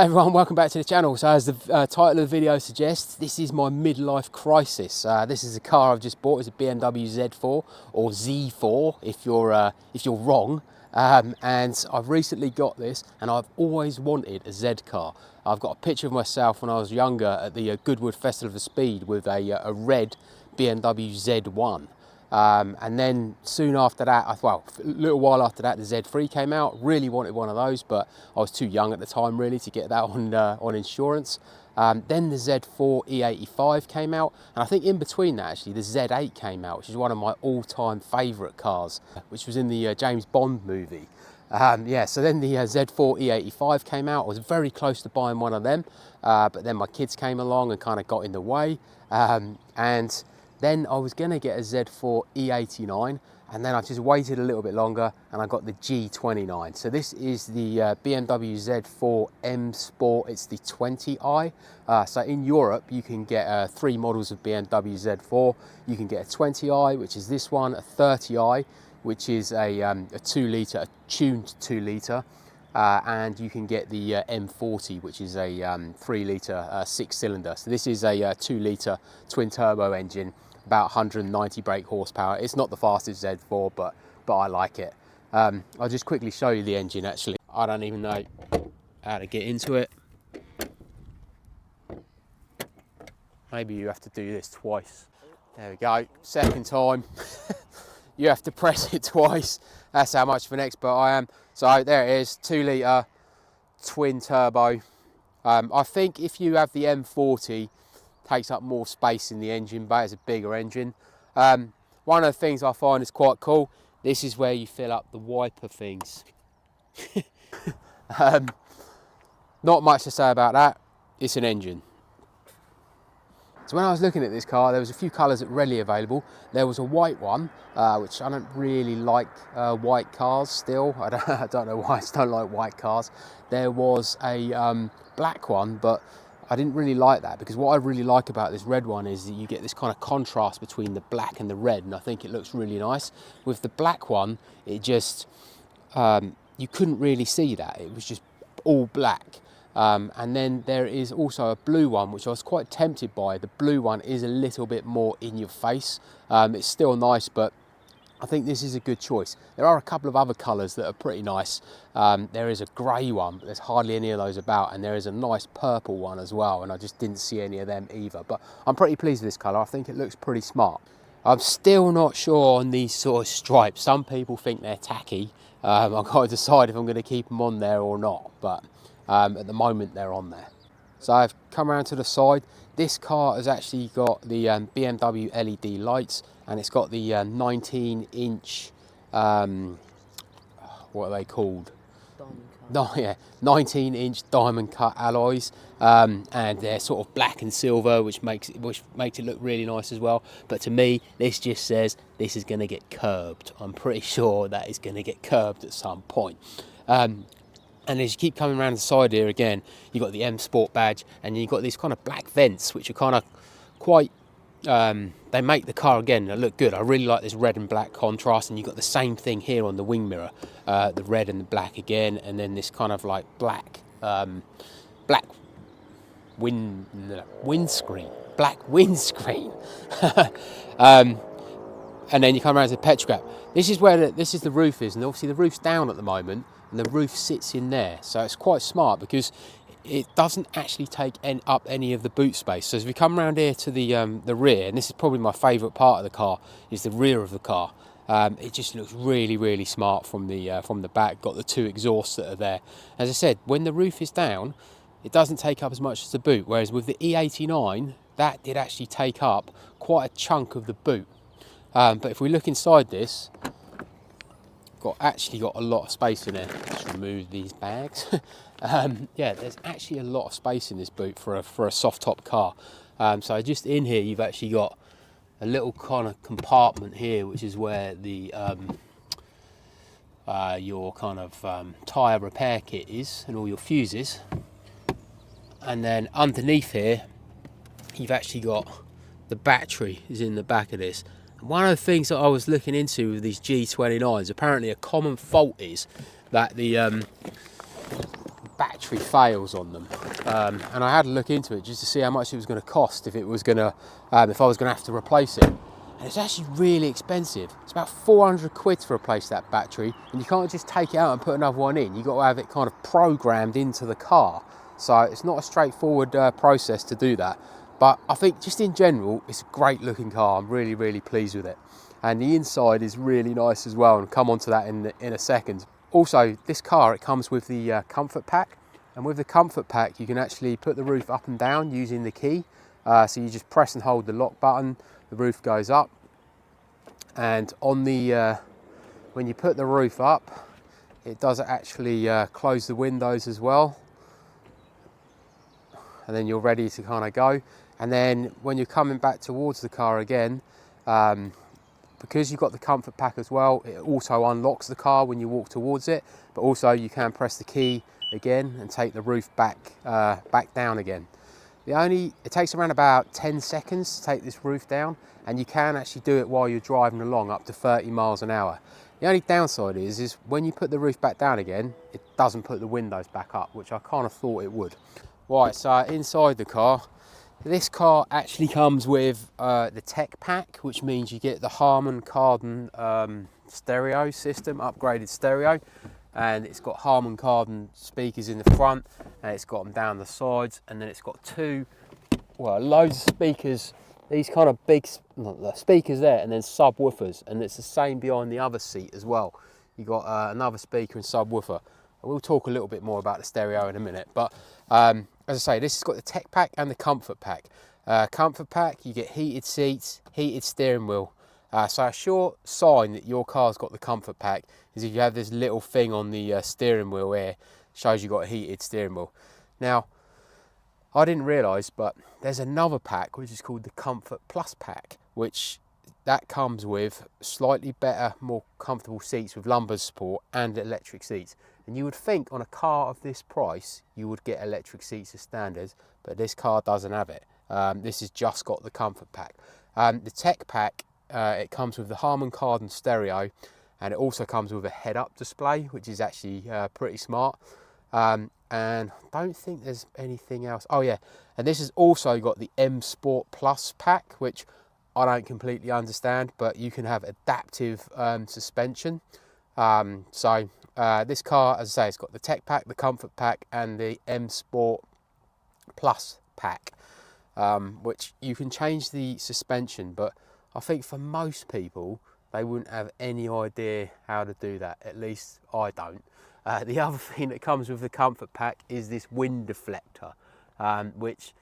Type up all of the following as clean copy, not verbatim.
Hey everyone, welcome back to the channel. So as the title of the video suggests, this is my midlife crisis. This is a car I've just bought. It's a BMW Z4 or Z4 if you're wrong. And I've recently got this, and I've always wanted a Z car. I've got a picture of myself when I was younger at the Goodwood Festival of Speed with a red BMW Z1. And then soon after that, well, a little while after that, the Z3 came out. Really wanted one of those, but I was too young at the time really to get that on insurance. Then the Z4 E85 came out, and I think in between that actually the Z8 came out, which is one of my all-time favourite cars, which was in the James Bond movie. Yeah, so then the Z4 E85 came out. I was very close to buying one of them, but then my kids came along and kind of got in the way. And then I was going to get a Z4 E89, and then I just waited a little bit longer and I got the G29. So this is the BMW Z4 M Sport. It's the 20i. So in Europe, you can get 3 models of BMW Z4. You can get a 20i, which is this one, a 30i, which is a 2 litre, a tuned 2 litre. And you can get the M40, which is a 3 litre 6 cylinder. So this is a 2 litre twin turbo engine, about 190 brake horsepower. It's not the fastest Z4, but I like it. I'll just quickly show you the engine actually. I don't even know how to get into it. Maybe you have to do this twice. There we go, second time. You have to press it twice. That's how much of an expert I am. So there it is, 2 litre twin turbo. I think if you have the M40, takes up more space in the engine, but it's a bigger engine. One of the things I find is quite cool, this is where you fill up the wiper things. Not much to say about that, it's an engine. So when I was looking at this car, there was a few colours that were readily available. There was a white one, which I don't really like white cars still. I don't know why I just don't like white cars. There was a black one, but I didn't really like that, because what I really like about this red one is that you get this kind of contrast between the black and the red, and I think it looks really nice. With the black one, it just, you couldn't really see that. It was just all black. And then there is also a blue one, which I was quite tempted by. The blue one is a little bit more in your face. It's still nice, but I think this is a good choice. There are a couple of other colours that are pretty nice. There is a grey one, but there's hardly any of those about, and there is a nice purple one as well, and I just didn't see any of them either. But I'm pretty pleased with this colour. I think it looks pretty smart. I'm still not sure on these sort of stripes. Some people think they're tacky. I've got to decide if I'm going to keep them on there or not, but at the moment they're on there. So I've come around to the side. This car has actually got the BMW LED lights, and it's got the 19-inch, what are they called? No, yeah, 19-inch diamond cut alloys, and they're sort of black and silver, which makes it look really nice as well. But to me, this just says this is going to get curbed. I'm pretty sure that is going to get curbed at some point. And as you keep coming around the side here again, you've got the M Sport badge, and you've got these kind of black vents, which are kind of quite, they make the car again look good. I really like this red and black contrast, and you've got the same thing here on the wing mirror, the red and the black again, and then this kind of like black, windscreen. And then you come around to the petrol gap. This is where the roof is, and obviously the roof's down at the moment, and the roof sits in there. So it's quite smart because it doesn't actually take up any of the boot space. So as we come around here to the rear, and this is probably my favourite part of the car, is the rear of the car. It just looks really, really smart from the back. Got the 2 exhausts that are there. As I said, when the roof is down, it doesn't take up as much as the boot. Whereas with the E89, that did actually take up quite a chunk of the boot. But if we look inside this, actually got a lot of space in there. Let's remove these bags. Yeah, there's actually a lot of space in this boot for a soft top car. So just in here, you've actually got a little kind of compartment here, which is where the your kind of tyre repair kit is, and all your fuses. And then underneath here, you've actually got the battery is in the back of this. One of the things that I was looking into with these G29s, apparently a common fault is that the battery fails on them, and I had to look into it just to see how much it was going to cost if it was going to, if I was going to have to replace it. And it's actually really expensive. It's about 400 quid to replace that battery, and you can't just take it out and put another one in. You've got to have it kind of programmed into the car. So it's not a straightforward process to do that. But I think just in general, it's a great looking car. I'm really, really pleased with it. And the inside is really nice as well, and I'll come on to that in a second. Also, this car, it comes with the comfort pack. And with the comfort pack, you can actually put the roof up and down using the key. So you just press and hold the lock button, the roof goes up. And on the when you put the roof up, it does actually close the windows as well. And then you're ready to kind of go. And then when you're coming back towards the car again, because you've got the comfort pack as well, it also unlocks the car when you walk towards it, but also you can press the key again and take the roof back down again. It takes around about 10 seconds to take this roof down, and you can actually do it while you're driving along up to 30 miles an hour. The only downside is when you put the roof back down again, it doesn't put the windows back up, which I kind of thought it would. Right, so inside the car, this car actually comes with the tech pack, which means you get the Harman Kardon stereo system, upgraded stereo, and it's got Harman Kardon speakers in the front, and it's got them down the sides, and then it's got loads of speakers, these kind of big speakers there, and then subwoofers, and it's the same behind the other seat as well. You've got another speaker and subwoofer. We'll talk a little bit more about the stereo in a minute, but as I say, this has got the tech pack and the comfort pack. Comfort pack, you get heated seats, heated steering wheel. So a sure sign that your car's got the comfort pack is if you have this little thing on the steering wheel here, shows you've got a heated steering wheel. Now, I didn't realise, but there's another pack which is called the Comfort Plus pack, which that comes with slightly better, more comfortable seats with lumbar support and electric seats. And you would think on a car of this price, you would get electric seats as standard, but this car doesn't have it. This has just got the comfort pack. The tech pack, it comes with the Harman Kardon stereo, and it also comes with a head-up display, which is actually pretty smart. And I don't think there's anything else. Oh yeah, and this has also got the M Sport Plus pack, which I don't completely understand, but you can have adaptive suspension. This car, as I say, it's got the tech pack, the comfort pack, and the M Sport Plus pack, which you can change the suspension, but I think for most people, they wouldn't have any idea how to do that. At least I don't. The other thing that comes with the comfort pack is this wind deflector, which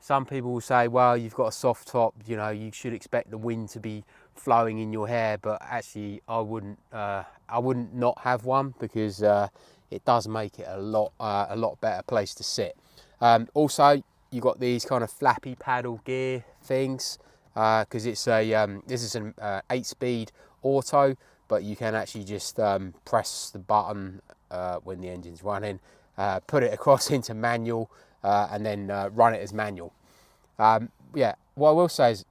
some people will say, well, you've got a soft top, you know, you should expect the wind to be flowing in your hair, but actually I wouldn't not have one, because it does make it a lot better place to sit. Also, you've got these kind of flappy paddle gear things, because it's this is an 8-speed auto, but you can actually just press the button when the engine's running, put it across into manual, and then run it as manual. Yeah, what I will say is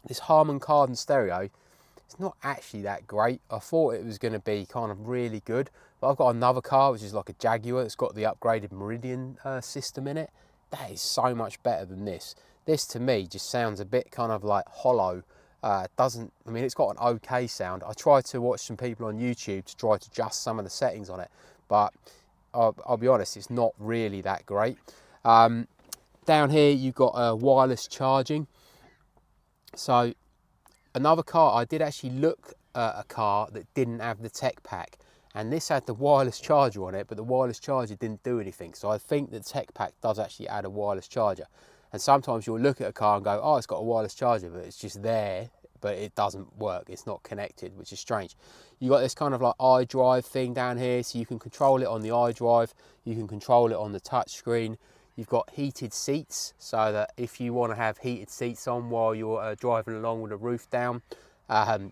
this Harman Kardon stereo, it's not actually that great. I thought it was going to be kind of really good, but I've got another car which is like a Jaguar. It's got the upgraded Meridian system in it. That is so much better than this. This to me just sounds a bit kind of like hollow. I mean, it's got an okay sound. I tried to watch some people on YouTube to try to adjust some of the settings on it, but I'll be honest, it's not really that great. Down here you've got wireless charging. So another car, I did actually look at a car that didn't have the tech pack, and this had the wireless charger on it, but the wireless charger didn't do anything. So I think the tech pack does actually add a wireless charger. And sometimes you'll look at a car and go, oh, it's got a wireless charger, but it's just there, but it doesn't work. It's not connected, which is strange. You got this kind of like iDrive thing down here, so you can control it on the iDrive. You can control it on the touch screen. You've got heated seats, so that if you want to have heated seats on while you're driving along with the roof down,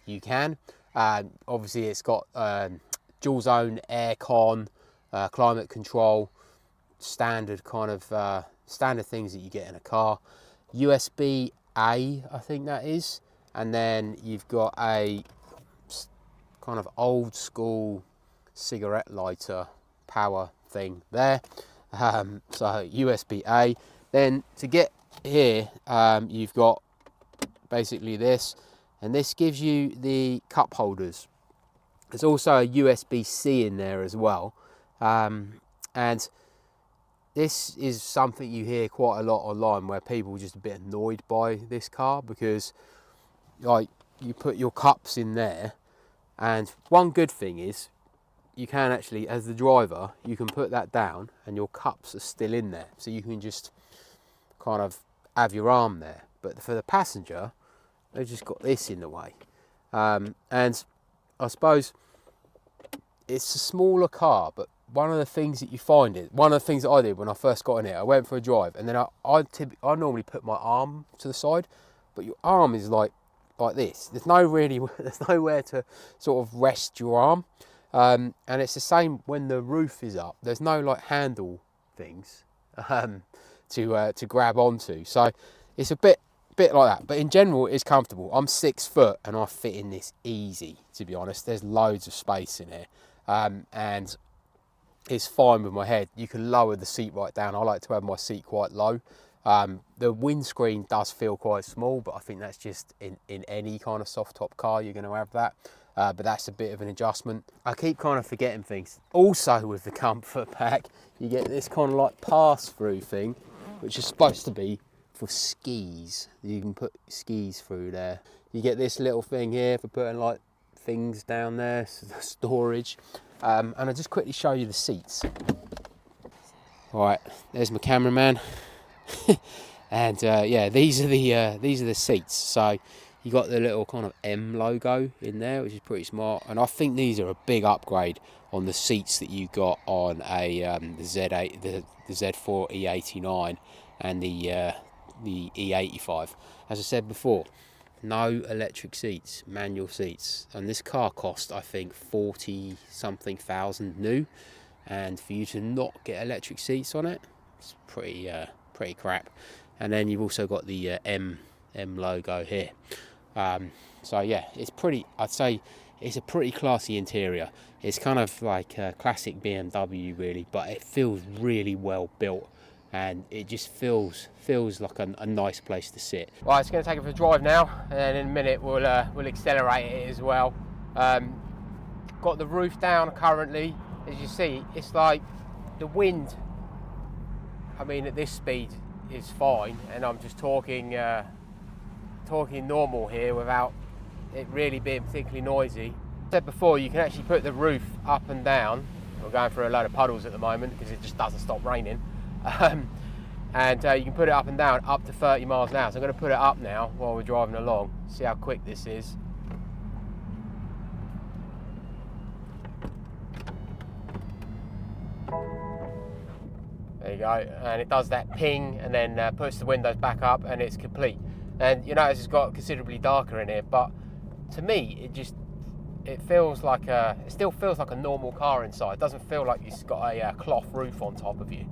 you can. Obviously, it's got dual zone aircon, climate control, standard kind of standard things that you get in a car. USB-A, I think that is, and then you've got a kind of old school cigarette lighter power thing there. So USB-A. Then to get here, you've got basically this, and this gives you the cup holders. There's also a USB-C in there as well, and this is something you hear quite a lot online, where people are just a bit annoyed by this car, because like you put your cups in there, and one good thing is you can actually, as the driver, you can put that down and your cups are still in there, so you can just kind of have your arm there. But for the passenger, they've just got this in the way, and I suppose it's a smaller car, but one of the things that you find is, one of the things that I did when I first got in it, I went for a drive, and then I normally put my arm to the side, but your arm is like this. There's nowhere to sort of rest your arm, and it's the same when the roof is up. There's no like handle things to grab onto, so it's a bit like that. But in general, it's comfortable. I'm 6 foot and I fit in this easy, to be honest. There's loads of space in here, and it's fine with my head. You can lower the seat right down. I like to have my seat quite low. The windscreen does feel quite small, but I think that's just in any kind of soft top car, you're going to have that. But that's a bit of an adjustment. I keep kind of forgetting things. Also with the comfort pack, you get this kind of like pass-through thing, which is supposed to be for skis. You can put skis through there. You get this little thing here for putting like things down there, storage. And I'll just quickly show you the seats. All right, there's my cameraman. And yeah, these are the seats. So you got the little kind of M logo in there, which is pretty smart. And I think these are a big upgrade on the seats that you got on a the Z4 E89 and the E85. As I said before, no electric seats, manual seats, and this car cost, I think, 40 something thousand new, and for you to not get electric seats on it, it's pretty crap. And then you've also got the M logo here. So yeah, it's pretty, I'd say it's a pretty classy interior. It's kind of like a classic BMW really, but it feels really well built, and it just feels like a nice place to sit. Right, it's going to take it for a drive now, and then in a minute we'll accelerate it as well. Got the roof down currently. As you see, it's like the wind, I mean, at this speed is fine, and I'm just talking normal here without it really being particularly noisy. As I said before, you can actually put the roof up and down. We're going through a load of puddles at the moment because it just doesn't stop raining. And you can put it up and down up to 30 miles an hour. So I'm going to put it up now while we're driving along, see how quick this is. There you go, and it does that ping and then puts the windows back up, and it's complete. And you notice it's got considerably darker in here, but to me it feels like it still feels like a normal car inside. It doesn't feel like it's got a cloth roof on top of you.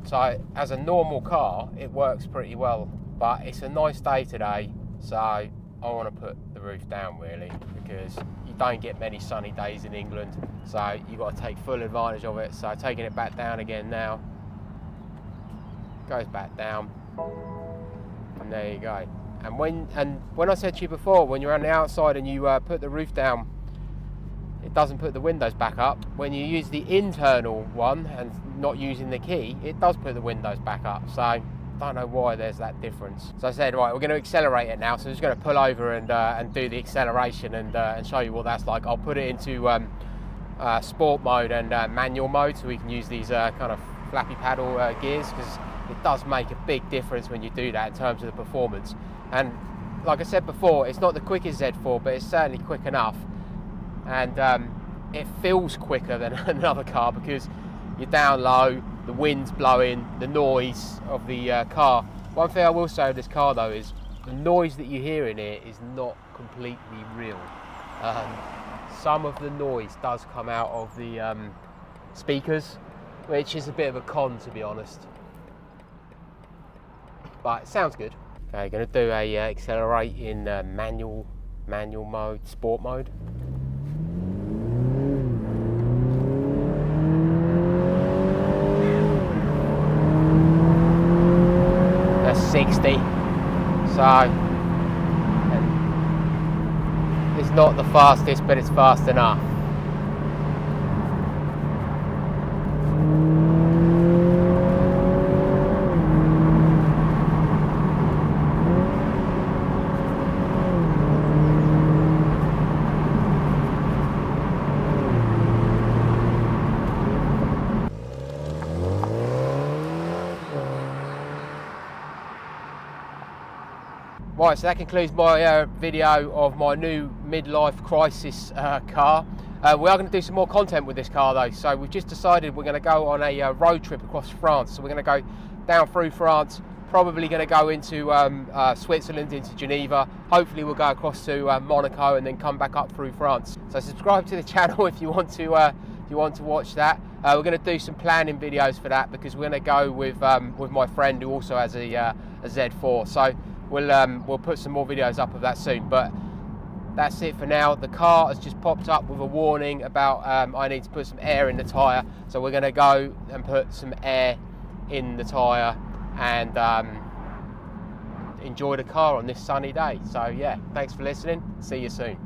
So as a normal car, it works pretty well, but it's a nice day today, so I want to put the roof down really, because you don't get many sunny days in England, so you've got to take full advantage of it. So taking it back down again now, goes back down, and there you go. And when I said to you before, when you're on the outside and you put the roof down, it doesn't put the windows back up. When you use the internal one and not using the key, it does put the windows back up. So I don't know why there's that difference. So I said, right, we're going to accelerate it now. So I'm just going to pull over and do the acceleration and show you what that's like. I'll put it into sport mode and manual mode, so we can use these kind of flappy paddle gears, because it does make a big difference when you do that in terms of the performance. And like I said before, it's not the quickest Z4, but it's certainly quick enough. And it feels quicker than another car because you're down low, the wind's blowing, the noise of the car. One thing I will say of this car though is the noise that you hear in here is not completely real. Some of the noise does come out of the speakers, which is a bit of a con, to be honest. But it sounds good. Okay, going to do a accelerate in manual mode, sport mode. 60. So it's not the fastest, but it's fast enough. Right, so that concludes my video of my new midlife crisis car. We are going to do some more content with this car though, so we've just decided we're going to go on a road trip across France. So we're going to go down through France, probably going to go into Switzerland, into Geneva. Hopefully we'll go across to Monaco and then come back up through France. So subscribe to the channel if you want to watch that. We're going to do some planning videos for that because we're going to go with my friend who also has a Z4. So we'll put some more videos up of that soon, but that's it for now. The car has just popped up with a warning about I need to put some air in the tyre, so we're going to go and put some air in the tyre and enjoy the car on this sunny day. So yeah, thanks for listening, see you soon.